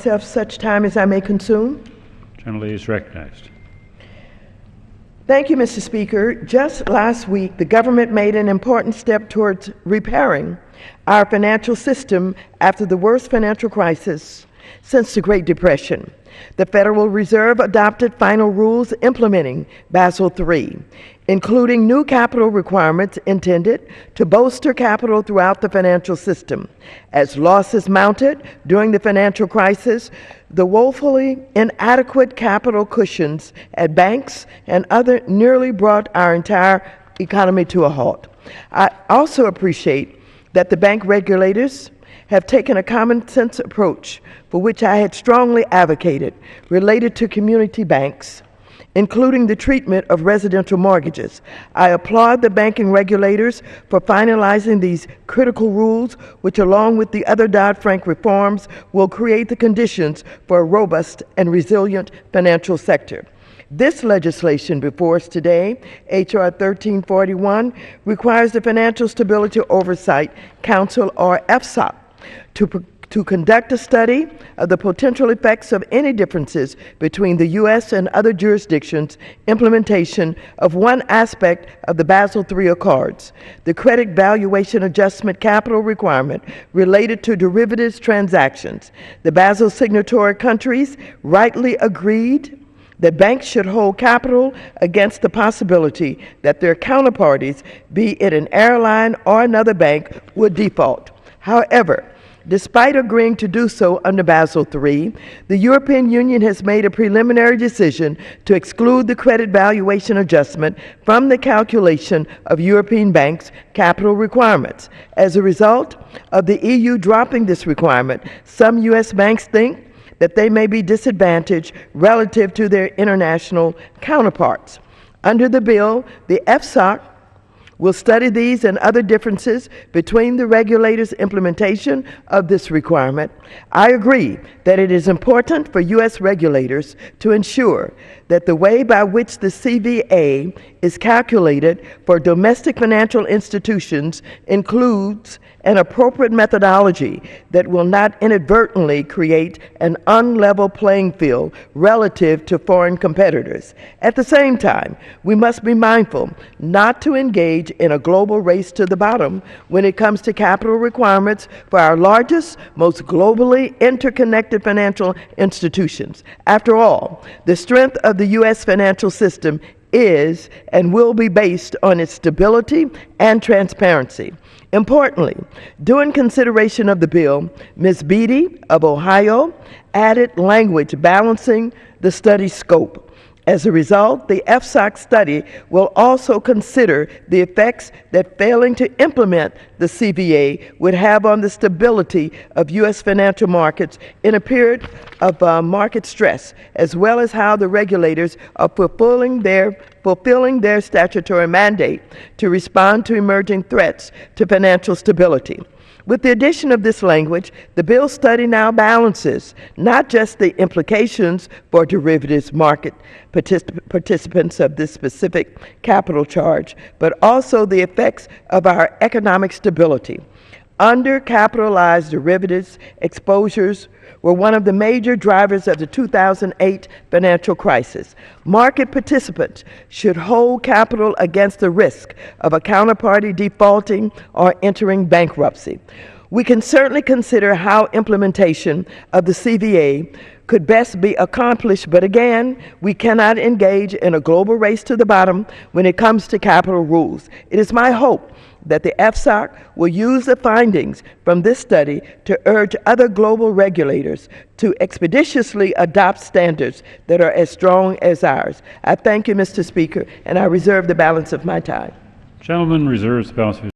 Myself such time as I may consume. Gentlelady is recognized. Thank you, Mr. Speaker. Just last week, the government made an important step towards repairing our financial system after the worst financial crisis since the Great Depression. The Federal Reserve adopted final rules implementing Basel III, including new capital requirements intended to bolster capital throughout the financial system. As losses mounted during the financial crisis, the woefully inadequate capital cushions at banks and other nearly brought our entire economy to a halt. I also appreciate that the bank regulators have taken a common sense approach for which I had strongly advocated related to community banks, including the treatment of residential mortgages. I applaud the banking regulators for finalizing these critical rules, which along with the other Dodd-Frank reforms will create the conditions for a robust and resilient financial sector. This legislation before us today, H.R. 1341, requires the Financial Stability Oversight Council, or FSOC, to conduct a study of the potential effects of any differences between the U.S. and other jurisdictions' implementation of one aspect of the Basel III Accords, the credit valuation adjustment capital requirement related to derivatives transactions. The Basel signatory countries rightly agreed that banks should hold capital against the possibility that their counterparties, be it an airline or another bank, would default. However, despite agreeing to do so under Basel III, the European Union has made a preliminary decision to exclude the credit valuation adjustment from the calculation of European banks' capital requirements. As a result of the EU dropping this requirement, some U.S. banks think that they may be disadvantaged relative to their international counterparts. Under the bill, the FSOC will study these and other differences between the regulators' implementation of this requirement. I agree that it is important for U.S. regulators to ensure that the way by which the CVA is calculated for domestic financial institutions includes an appropriate methodology that will not inadvertently create an unlevel playing field relative to foreign competitors. At the same time, we must be mindful not to engage in a global race to the bottom when it comes to capital requirements for our largest, most globally interconnected financial institutions. After all, the strength of the U.S. financial system is and will be based on its stability and transparency. Importantly, during consideration of the bill, Ms. Beatty of Ohio added language balancing the study scope. As a result, the FSOC study will also consider the effects that failing to implement the CVA would have on the stability of U.S. financial markets in a period of market stress, as well as how the regulators are fulfilling their statutory mandate to respond to emerging threats to financial stability. With the addition of this language, the bill study now balances not just the implications for derivatives market participants of this specific capital charge, but also the effects of our economic stability. Undercapitalized derivatives exposures were one of the major drivers of the 2008 financial crisis. Market participants should hold capital against the risk of a counterparty defaulting or entering bankruptcy. We can certainly consider how implementation of the CVA could best be accomplished, but again, we cannot engage in a global race to the bottom when it comes to capital rules. It is my hope that the FSOC will use the findings from this study to urge other global regulators to expeditiously adopt standards that are as strong as ours. I thank you, Mr. Speaker, and I reserve the balance of my time. Gentleman reserves the balance of his